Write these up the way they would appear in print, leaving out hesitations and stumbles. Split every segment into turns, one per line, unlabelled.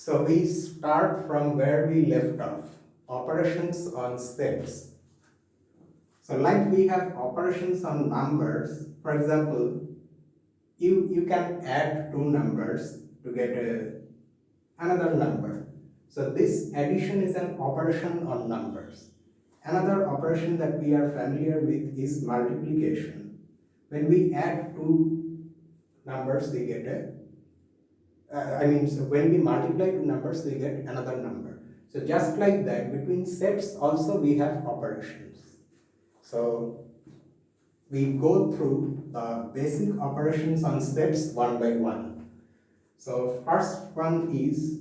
So we start from where we left off, operations on steps. So like we have operations on numbers, for example, you can add two numbers to get another number. So this addition is an operation on numbers. Another operation that we are familiar with is multiplication. When we add two numbers, we get so when we multiply two numbers, we get another number. So just like that, between sets also we have operations. So we go through the basic operations on sets one by one. So first one is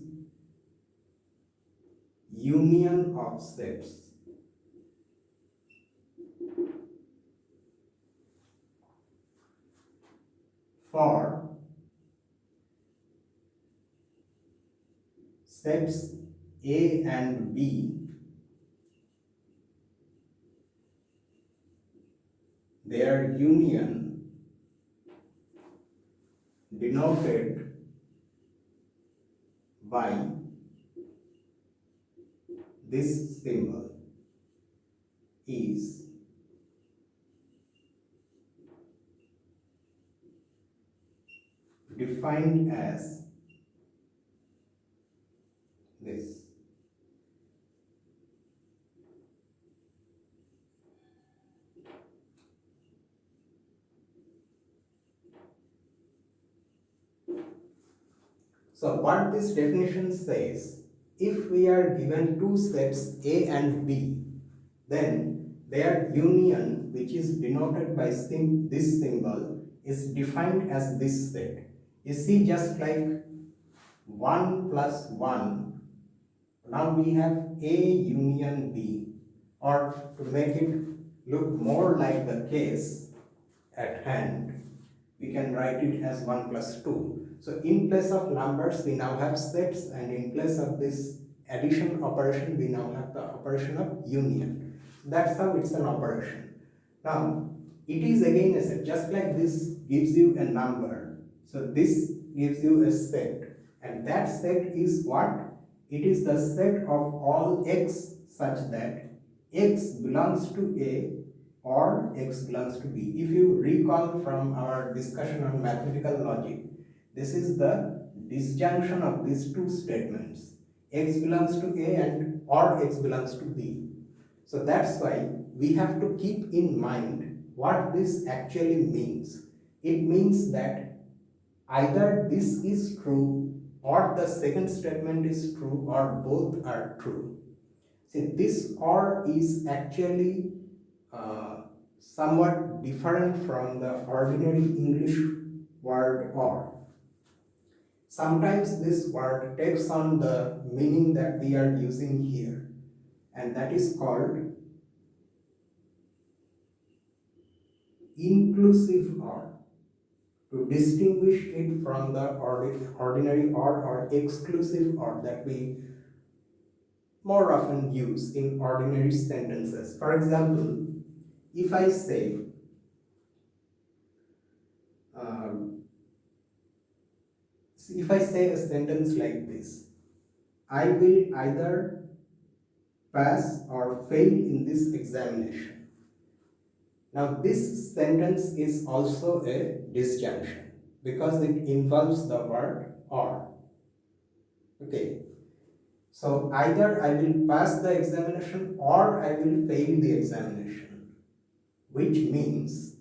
union of sets. For sets A and B, their union denoted by this symbol is defined as this. So what this definition says, if we are given two sets A and B, then their union, which is denoted by this symbol, is defined as this set. You see, just like 1 plus 1, now we have A union B, or to make it look more like the case at hand, we can write it as 1 plus 2. So in place of numbers, we now have sets, and in place of this addition operation, we now have the operation of union. That's how it's an operation. Now, it is again a set, just like this gives you a number. So this gives you a set, and that set is what? It is the set of all x such that x belongs to A or x belongs to B. If you recall from our discussion on mathematical logic, this is the disjunction of these two statements. X belongs to A and or x belongs to B. So that's why we have to keep in mind what this actually means. It means that either this is true or the second statement is true, or both are true. See, this or is actually somewhat different from the ordinary English word or. Sometimes this word takes on the meaning that we are using here, and that is called inclusive or, to distinguish it from the ordinary or exclusive or that we more often use in ordinary sentences. For example, if I say a sentence like this, I will either pass or fail in this examination. Now this sentence is also a disjunction because it involves the word or. Okay. So either I will pass the examination or I will fail the examination, which means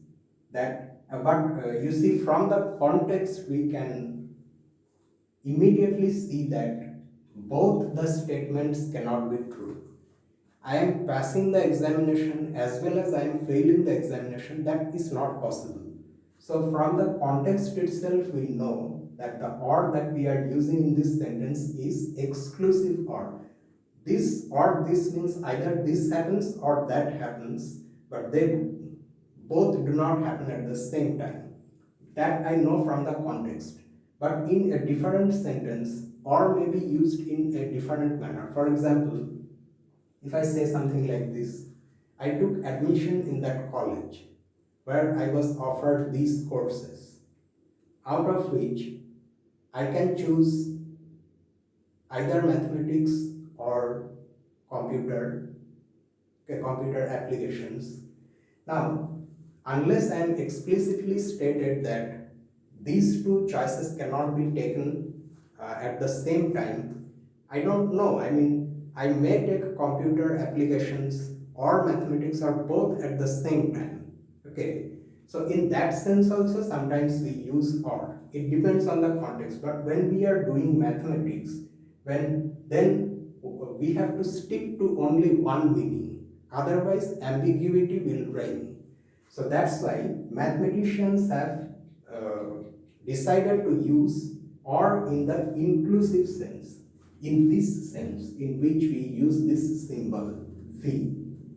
that, you see, from the context we can immediately see that both the statements cannot be true. I am passing the examination as well as I am failing the examination. That is not possible. So from the context itself, we know that the or that we are using in this sentence is exclusive or. This or this means either this happens or that happens, but they both do not happen at the same time. That I know from the context. But in a different sentence, or may be used in a different manner. For example, if I say something like this, I took admission in that college where I was offered these courses, out of which I can choose either mathematics or computer, computer applications. Now, unless I am explicitly stated that these two choices cannot be taken at the same time, I don't know. I mean, I may take computer applications or mathematics or both at the same time. Okay. So in that sense also sometimes we use or. It depends on the context. But when we are doing mathematics, then we have to stick to only one meaning. Otherwise, ambiguity will reign. So that's why mathematicians have decided to use or in the inclusive sense, in this sense, in which we use this symbol V.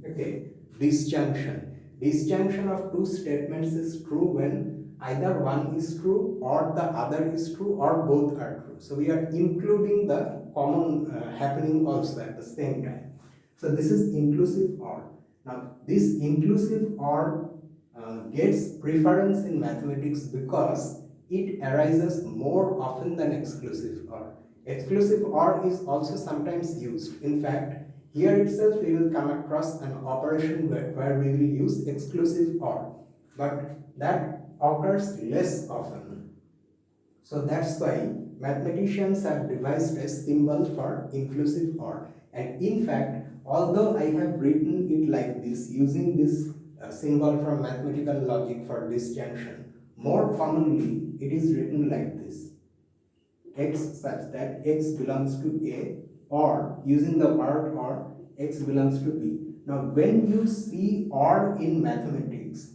Okay, disjunction. Disjunction of two statements is true when either one is true or the other is true or both are true. So we are including the common happening also at the same time. So this is inclusive OR. Now this inclusive OR gets preference in mathematics because it arises more often than exclusive OR. Exclusive OR is also sometimes used. In fact, here itself we will come across an operation where we will use exclusive OR, but that occurs less often. So that's why mathematicians have devised a symbol for inclusive OR. And in fact, although I have written it like this, using this symbol from mathematical logic for disjunction, more commonly it is written like this: X such that X belongs to A, or using the word or, X belongs to B. Now when you see or in mathematics,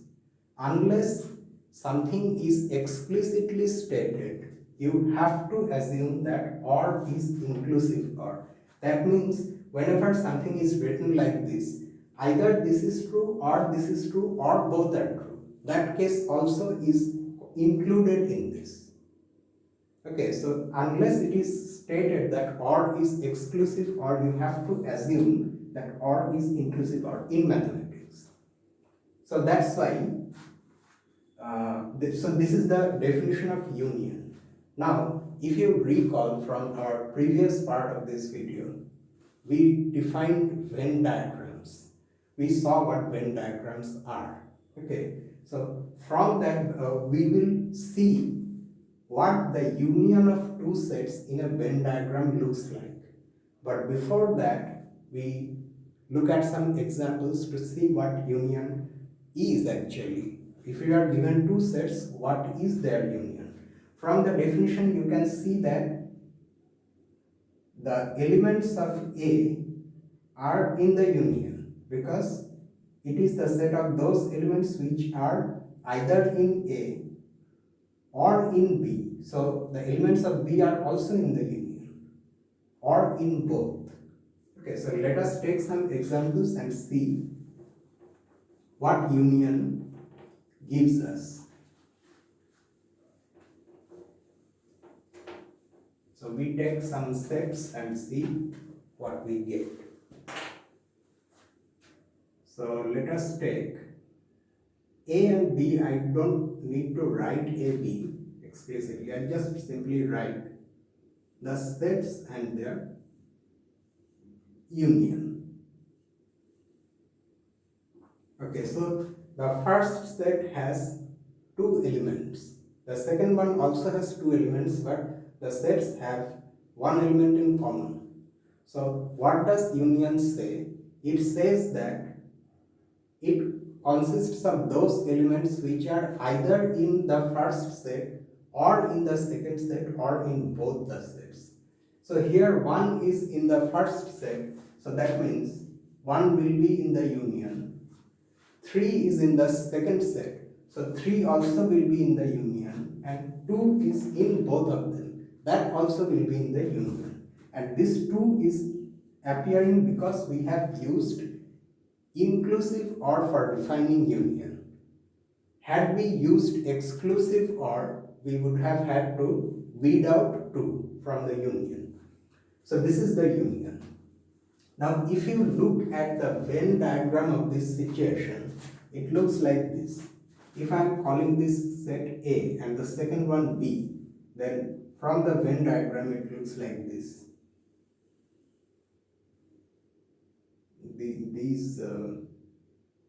unless something is explicitly stated, you have to assume that or is inclusive or. That means whenever something is written like this, either this is true or this is true or both are true. That case also is included in this. Okay, so unless it is stated that OR is exclusive OR, you have to assume that OR is inclusive OR in mathematics. So that's why, so this is the definition of union. Now, if you recall from our previous part of this video, we defined Venn diagrams. We saw what Venn diagrams are. Okay, so from that we will see what the union of two sets in a Venn diagram looks like. But before that, we look at some examples to see what union is actually. If you are given two sets, what is their union? From the definition, you can see that the elements of A are in the union because it is the set of those elements which are either in A or in B. So the elements of B are also in the union or in both. Okay, so let us take some examples and see what union gives us. So we take some sets and see what we get. So let us take A and B. I don't need to write A, B explicitly. I just simply write the sets and their union. Okay, so the first set has two elements. The second one also has two elements, but the sets have one element in common. So what does union say? It says that it consists of those elements which are either in the first set or in the second set or in both the sets. So here 1 is in the first set, so that means 1 will be in the union. 3 is in the second set, so 3 also will be in the union, and 2 is in both of them, that also will be in the union. And this 2 is appearing because we have used inclusive OR for defining union. Had we used exclusive OR, we would have had to weed out 2 from the union. So this is the union. Now if you look at the Venn diagram of this situation, it looks like this. If I am calling this set A and the second one B, then from the Venn diagram it looks like this. these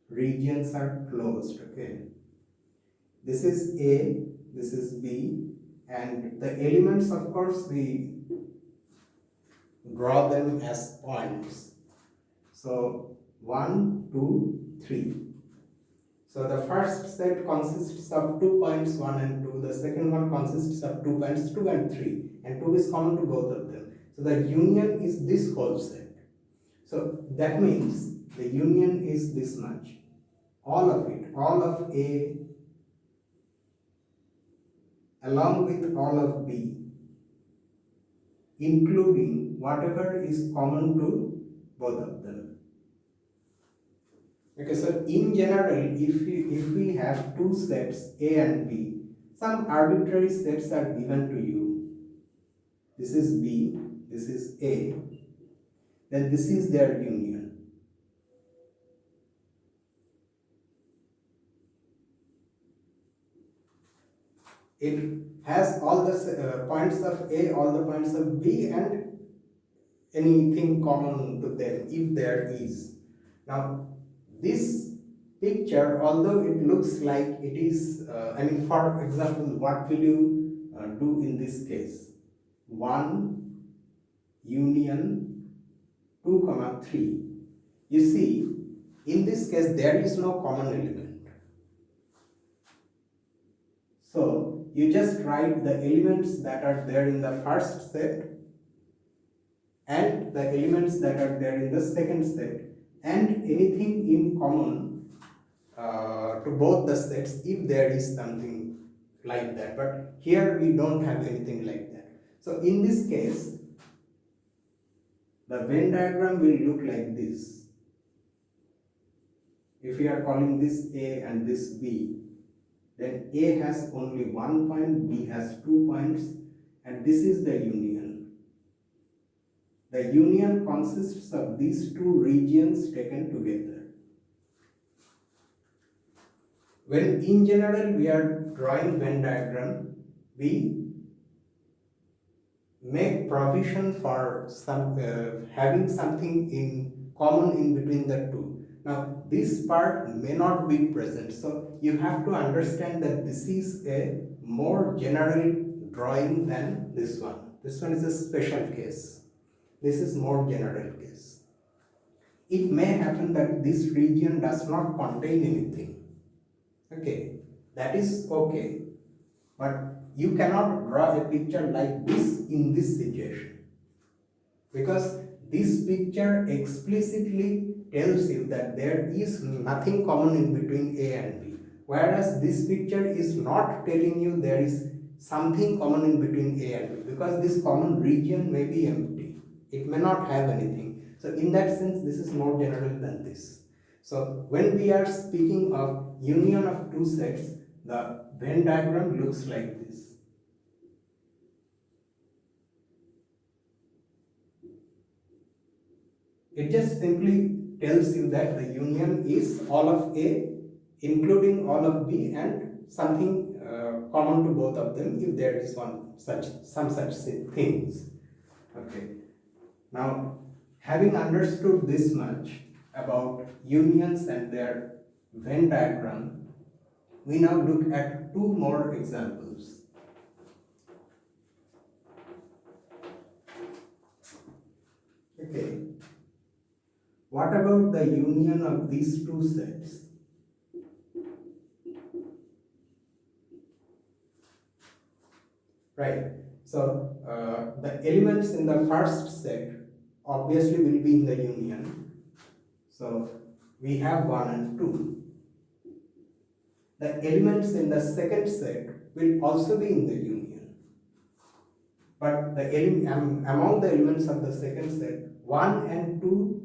regions are closed. Okay, this is A, this is B, and the elements, of course, we draw them as points. So 1, 2, 3. So the first set consists of 2 points 1 and 2, the second one consists of 2 points 2 and 3, and 2 is common to both of them. So the union is this whole set. So that means the union is this much. All of it, all of A along with all of B, including whatever is common to both of them. Okay, so in general, if we have two sets A and B, some arbitrary sets are given to you. This is B, this is A, then this is their union. It has all the points of A, all the points of B, and anything common to them if there is. Now, this picture, although it looks like it is, for example, what will you do in this case? 1 union 2, 3. You see, in this case, there is no common element. So, you just write the elements that are there in the first set and the elements that are there in the second set, and anything in common to both the sets if there is something like that. But here we don't have anything like that. So in this case, the Venn diagram will look like this. If we are calling this A and this B, then A has only 1 point, B has 2 points, and this is the union. The union consists of these two regions taken together. When in general we are drawing Venn diagram, we make provision for having something in common in between the two. Now this part may not be present, so you have to understand that this is a more general drawing than this one. This one is a special case. This is more general case. It may happen that this region does not contain anything. Okay, that is okay, but you cannot draw a picture like this in this situation, because this picture explicitly tells you that there is nothing common in between A and B, whereas this picture is not telling you there is something common in between A and B, because this common region may be empty, it may not have anything. So in that sense, this is more general than this. So when we are speaking of union of two sets, the Venn diagram looks like this. It just simply tells you that the union is all of A, including all of B, and something common to both of them if there is some such things. Okay. Now, having understood this much about unions and their Venn diagram, we now look at two more examples. Okay. What about the union of these two sets? Right. So the elements in the first set obviously will be in the union. So we have 1 and 2. The elements in the second set will also be in the union. But among the elements of the second set, 1 and 2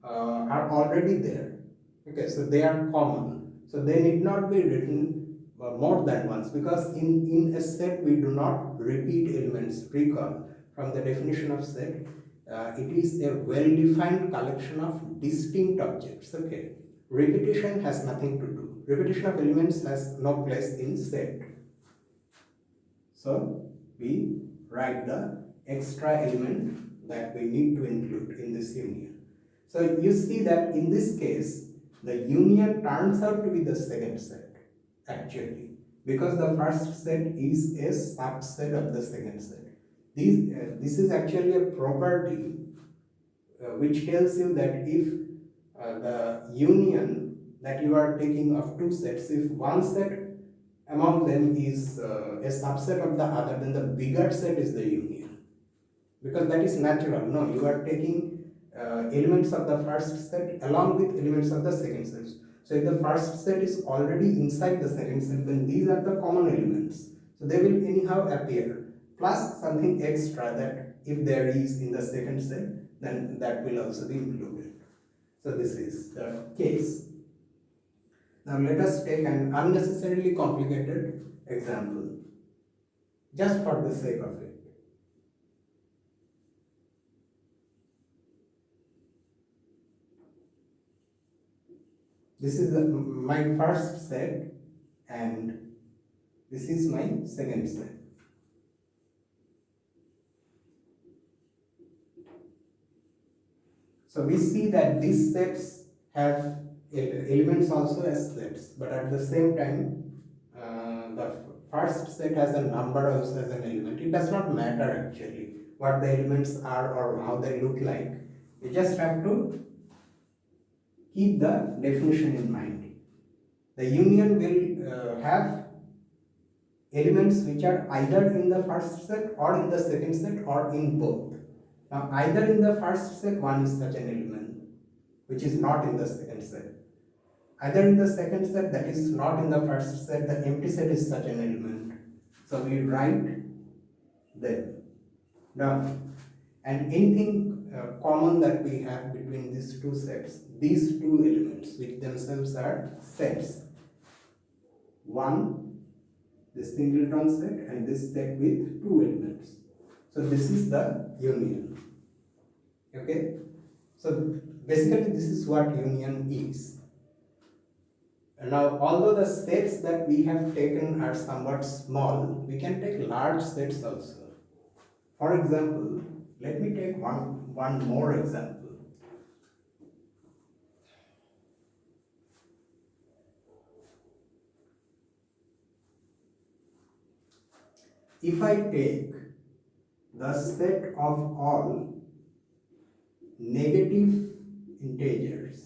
are already there. Okay, so they are common. So they need not be written more than once, because in a set we do not repeat elements. Recall from the definition of set, it is a well-defined collection of distinct objects. Okay, repetition has nothing to do. Repetition of elements has no place in set. So we write the extra element that we need to include in this union. So you see that in this case, the union turns out to be the second set actually, because the first set is a subset of the second set. This is actually a property which tells you that if the union that you are taking of two sets, if one set among them is a subset of the other, then the bigger set is the union, because that is natural. No, you are taking elements of the first set along with elements of the second set. So if the first set is already inside the second set, then these are the common elements, so they will anyhow appear, plus something extra that if there is in the second set, then that will also be included. So this is the case. Now let us take an unnecessarily complicated example, just for the sake of it. This is my first set and this is my second set. So we see that these sets have elements also as sets, but at the same time the first set has a number also as an element. It does not matter actually what the elements are or how they look like. You just have to keep the definition in mind. The union will have elements which are either in the first set or in the second set or in both. Now either in the first set one is such an element which is not in the second set. Either in the second set that is not in the first set, the empty set is such an element. So we write them down. And anything common that we have between these two sets, these two elements which themselves are sets. One, the singleton set, and this set with two elements. So this is the union. Okay? So basically this is what union is. And now although the sets that we have taken are somewhat small, we can take large sets also. For example, let me take one more example. If I take the set of all negative integers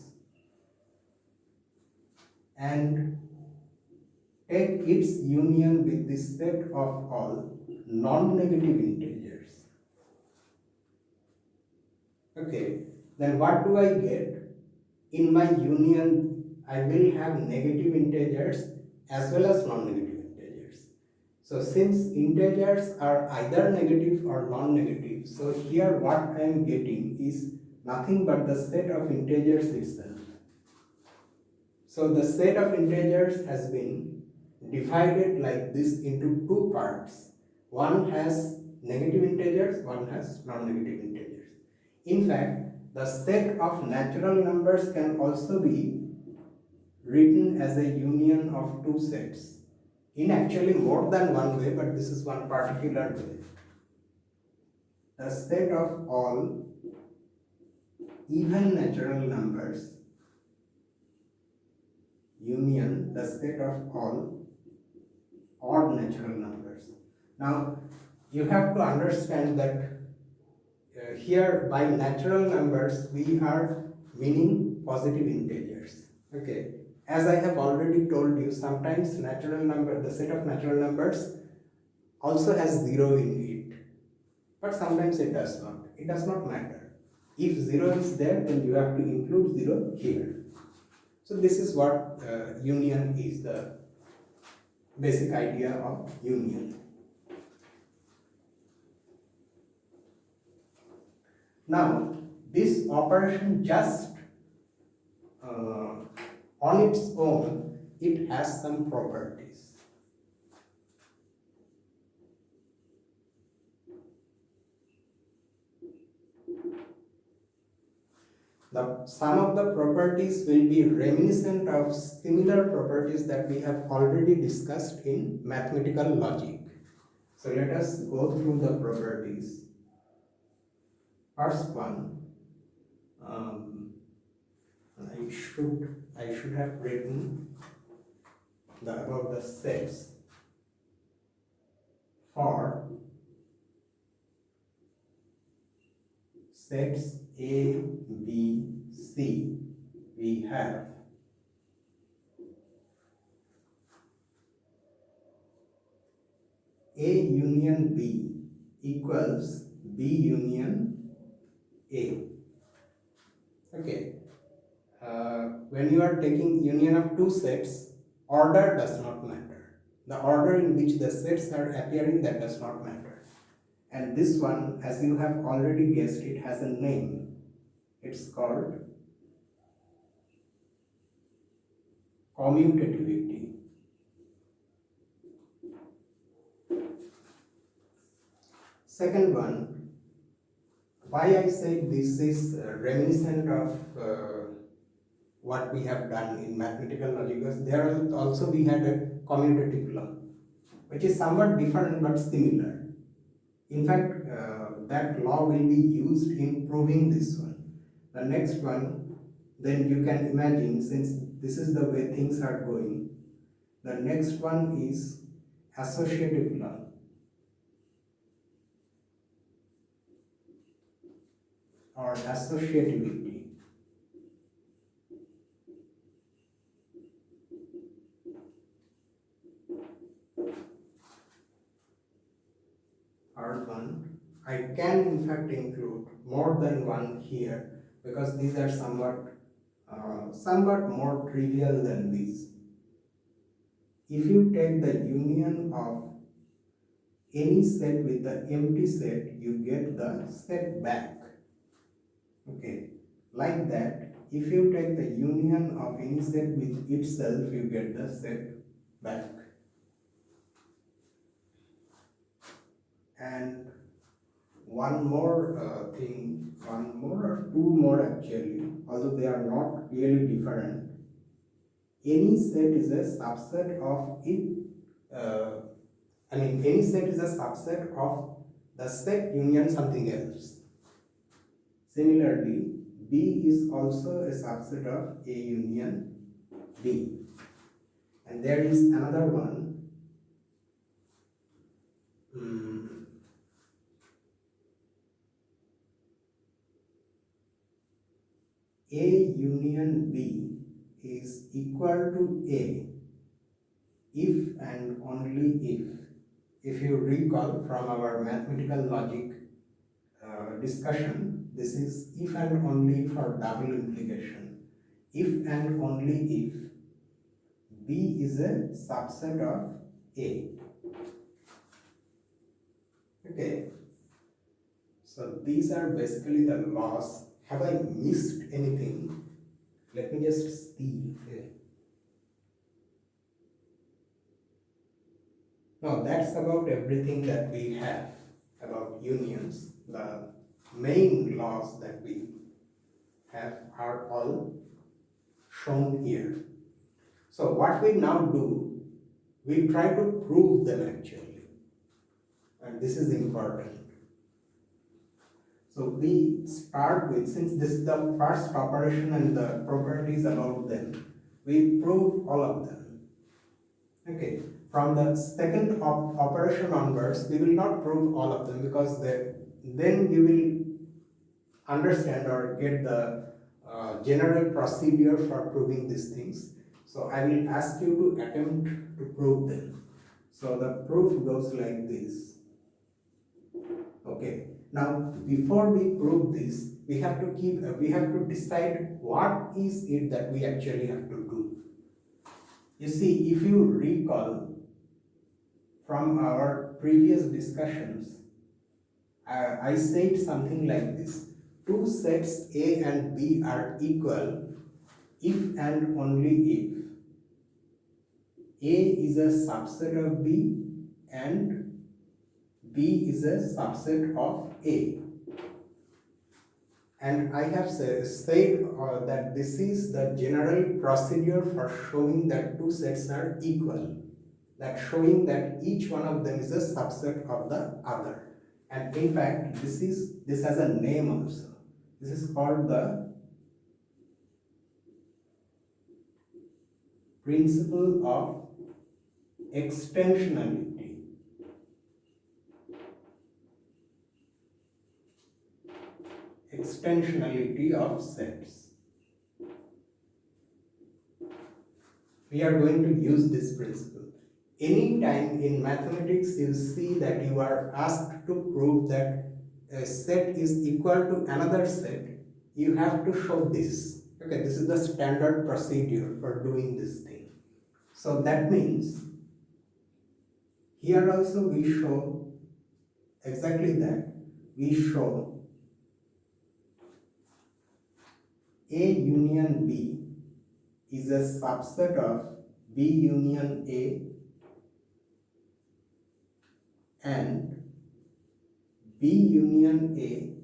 and take its union with the set of all non-negative integers, okay, then what do I get? In my union, I will have negative integers as well as non-negative integers. So since integers are either negative or non-negative, so here what I am getting is nothing but the set of integers itself. So the set of integers has been divided like this into two parts. One has negative integers, one has non-negative integers. In fact, the set of natural numbers can also be written as a union of two sets in actually more than one way, but this is one particular way. The set of all even natural numbers union the set of all odd natural numbers. Now you have to understand that here by natural numbers we are meaning positive integers. Okay, as I have already told you, sometimes the set of natural numbers also has 0 in it, but sometimes it does not. It does not matter. If 0 is there, then you have to include 0 here. So this is what union is, the basic idea of union. Now this operation just on its own, it has some properties. Some of the properties will be reminiscent of similar properties that we have already discussed in mathematical logic. So let us go through the properties. First one, I should have written about the sets for sets A, B, C. We have A union B equals B union A. Okay. When you are taking union of two sets, order does not matter. The order in which the sets are appearing, that does not matter. And this one, as you have already guessed, it has a name. It's called commutativity. Second one, why I said this is reminiscent of what we have done in mathematical logic, because there also we had a commutative law, which is somewhat different but similar. In fact, that law will be used in proving this one. The next one, then you can imagine, since this is the way things are going, the next one is associative law. Or associativity. Third one, I can in fact include more than one here because these are somewhat more trivial than these. If you take the union of any set with the empty set, you get the set back. Okay, like that, if you take the union of any set with itself, you get the set back. And one more thing, one more or two more actually, although they are not really different. Any set is a subset of it. Any set is a subset of the set union something else. Similarly, B is also a subset of A union B. And there is another one. A union B is equal to A if and only if you recall from our mathematical logic discussion, this is if and only for double implication. If and only if B is a subset of A. Okay. So these are basically the laws. Have I missed anything? Let me just see. No, that's about everything that we have about unions. The main laws that we have are all shown here. So what we now do, we try to prove them actually. And this is important. So we start with, since this is the first operation and the properties about them, we prove all of them. Okay, from the second operation onwards, we will not prove all of them because then you will understand or get the general procedure for proving these things. So I will ask you to attempt to prove them. So the proof goes like this. Okay. Now, before we prove this, we have to decide what is it that we actually have to do. You see, if you recall from our previous discussions, I said something like this. Two sets A and B are equal if and only if A is a subset of B and B is a subset of A. And I have said that this is the general procedure for showing that two sets are equal. That showing that each one of them is a subset of the other. And in fact, this has a name also. This is called the principle of extensionality. Extensionality of sets. We are going to use this principle. Anytime in mathematics you see that you are asked to prove that a set is equal to another set, you have to show this. Okay, this is the standard procedure for doing this thing. So that means here also we show exactly that. We show A union B is a subset of B union A and B union A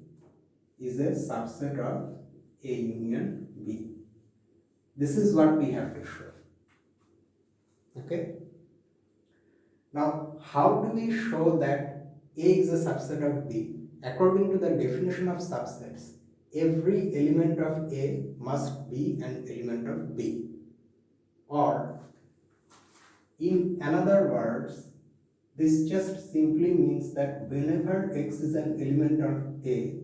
is a subset of A union B. This is what we have to show. Okay. Now, how do we show that A is a subset of B? According to the definition of subsets, every element of A must be an element of B. Or, in another words, this just simply means that whenever X is an element of A,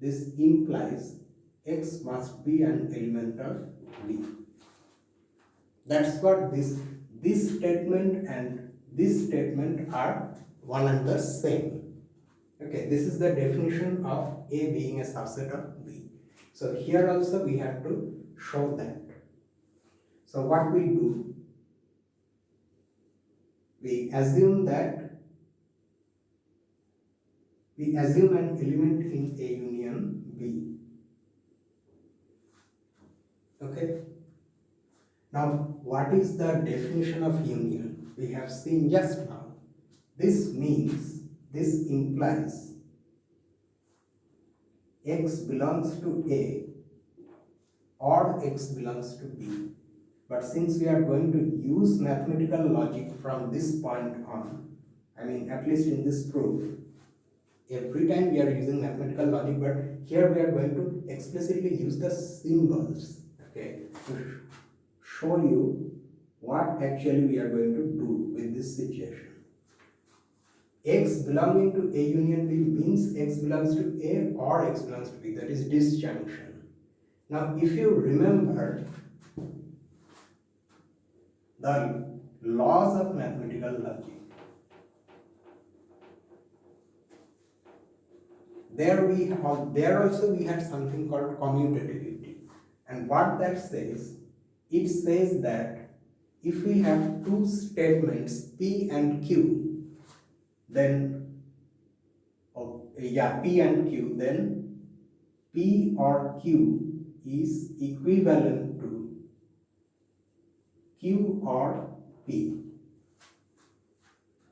this implies X must be an element of B. That's what this statement and this statement are one and the same. Okay, this is the definition of A being a subset of B. So here also we have to show that. So what we do, we assume an element in A union B. Okay. Now, what is the definition of union? We have seen just now. This implies X belongs to A or X belongs to B. But since we are going to use mathematical logic from this point on, I mean at least in this proof, every time we are using mathematical logic, but here we are going to explicitly use the symbols, okay, to show you what actually we are going to do with this situation. X belonging to A union B means X belongs to A or X belongs to B, that is disjunction. Now, if you remember the laws of mathematical logic, there also we had something called commutativity. And what that says, it says that if we have two statements P and Q, then P and Q, then P or Q is equivalent to Q or P.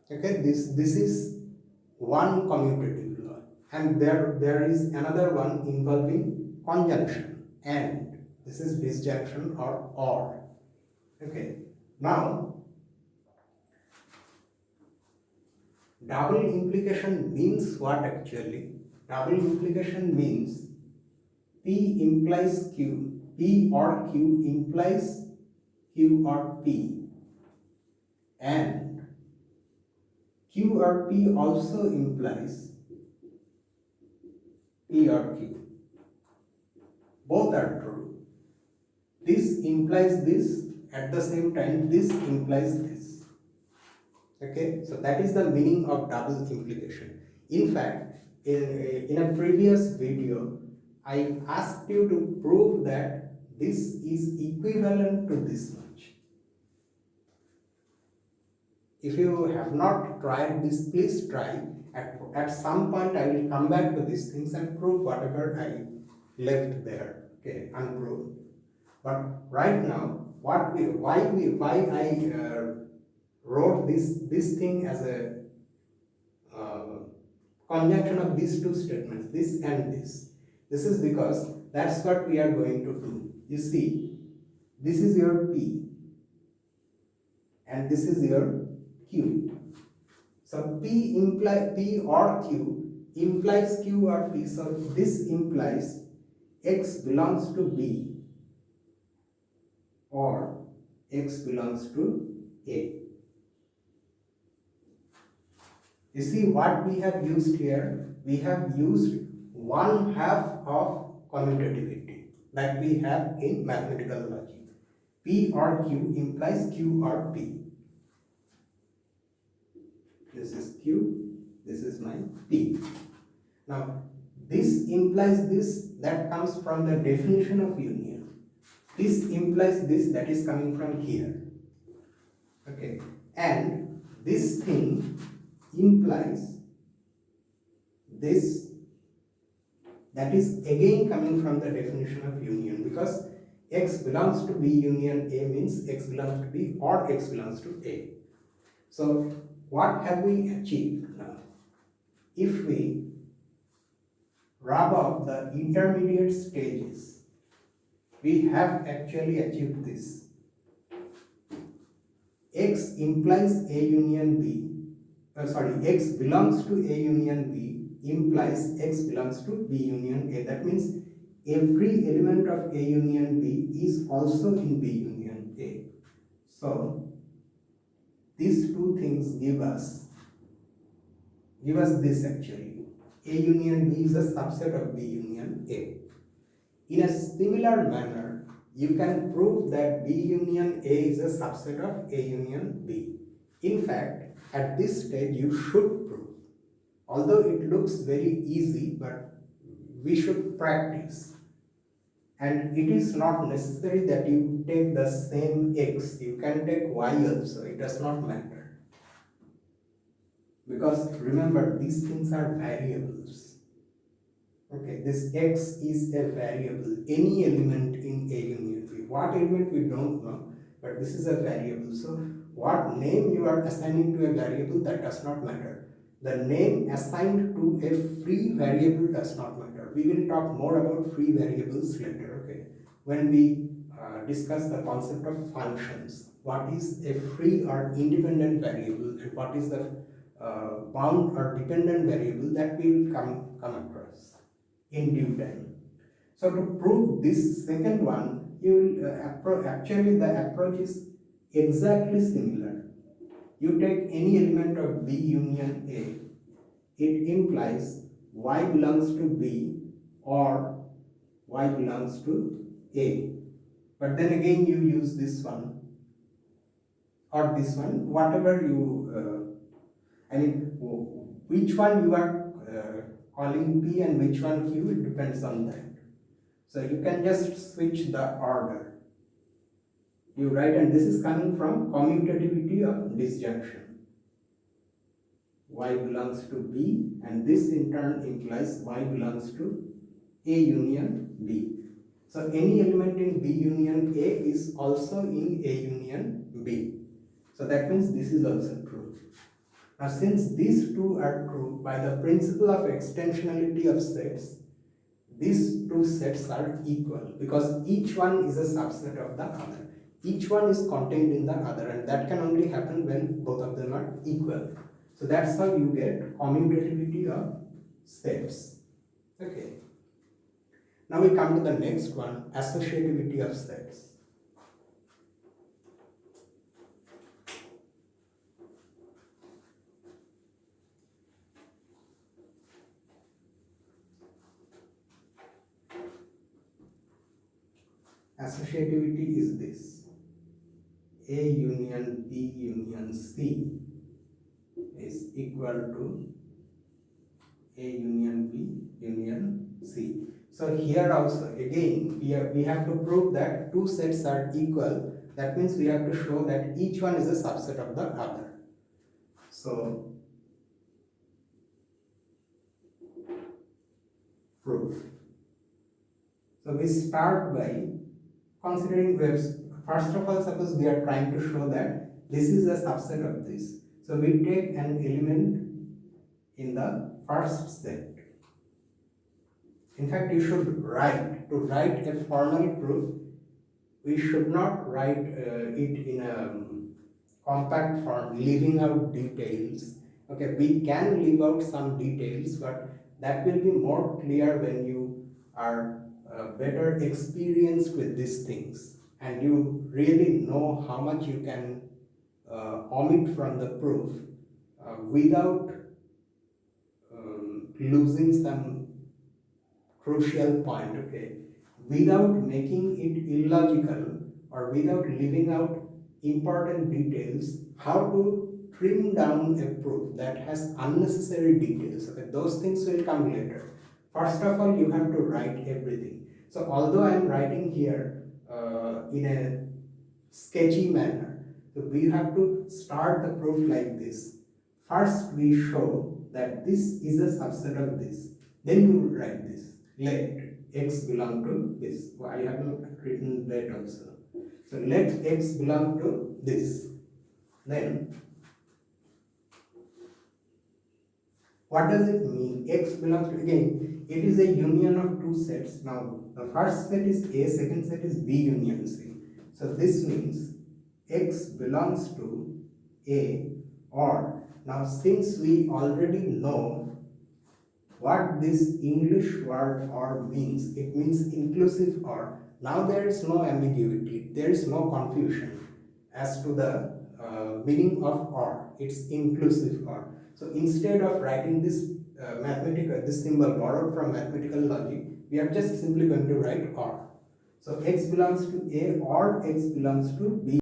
Okay, this is one commutative law, and there is another one involving conjunction, and this is disjunction or. Okay, now double implication means what actually? Double implication means P implies Q, P or Q implies Q or P, and Q or P also implies P or Q. Both are true. This implies this, at the same time this implies this. Okay, so that is the meaning of double implication. In fact, in a previous video, I asked you to prove that this is equivalent to this much. If you have not tried this, please try. At some point I will come back to these things and prove whatever I left there, okay, unproved. But right now, why I wrote this thing as a conjunction of these two statements, this and this. This is because that's what we are going to do. You see, this is your P and this is your Q. So P or Q implies Q or P. So this implies X belongs to B or x belongs to A. You see what we have used here? We have used 1/2 of commutativity that we have in mathematical logic. P or Q implies Q or P. This is Q, this is my P. Now, this implies this, that comes from the definition of union. This implies this, that is coming from here. Okay, and this thing implies this, that is again coming from the definition of union, because x belongs to B union A means x belongs to B or x belongs to A. So what have we achieved now? If we rub off the intermediate stages, we have actually achieved this. X implies A union B, x belongs to A union B implies x belongs to B union A. That means every element of A union B is also in B union A. So these two things give us this actually. A union B is a subset of B union A. In a similar manner, you can prove that B union A is a subset of A union B. In fact, at this stage you should prove. Although it looks very easy, but we should practice. And it is not necessary that you take the same x, you can take y also, it does not matter. Because remember, these things are variables. Okay, this x is a variable, any element in A union B. What element we don't know, but this is a variable. So what name you are assigning to a variable, that does not matter. The name assigned to a free variable does not matter. We will talk more about free variables later, okay, when we discuss the concept of functions. What is a free or independent variable and what is the bound or dependent variable, that we will come across in due time. So to prove this second one, you will actually the approach is exactly similar. You take any element of B union A, it implies y belongs to B or y belongs to A. But then again you use this one or this one, whatever you, which one you are calling P and which one Q, it depends on that. So you can just switch the order. You write, and this is coming from commutativity of disjunction. Y belongs to B, and this in turn implies y belongs to A union B. So any element in B union A is also in A union B. So that means this is also true. Now since these two are true, by the principle of extensionality of sets, these two sets are equal because each one is a subset of the other. Each one is contained in the other, and that can only happen when both of them are equal. So that's how you get commutativity of sets. Okay. Now we come to the next one, associativity of sets. Associativity is this: A union B union C is equal to A union B union C. So here also again we have to prove that two sets are equal. That means we have to show that each one is a subset of the other. So proof. So we start by considering waves. First of all, suppose we are trying to show that this is a subset of this. So we take an element in the first set. In fact, you should write, to write a formal proof, we should not write it in a compact form, leaving out details. Okay, we can leave out some details, but that will be more clear when you are better experienced with these things and you really know how much you can omit from the proof without losing some crucial point, okay, without making it illogical or without leaving out important details, how to trim down a proof that has unnecessary details, okay, those things will come later. First of all, you have to write everything. So although I am writing here in a sketchy manner, so we have to start the proof like this. First we show that this is a subset of this, then we will write this. Let x belong to this. I have not written let also. So let x belong to this. Then what does it mean? X belongs to, again, it is a union of two sets. Now the first set is A, second set is B union C. So this means X belongs to A, or now since we already know what this English word or means, it means inclusive or. Now there is no ambiguity, there is no confusion as to the meaning of or. It's inclusive or. So instead of writing this this symbol borrowed from mathematical logic, we are just simply going to write or. So x belongs to A or x belongs to B.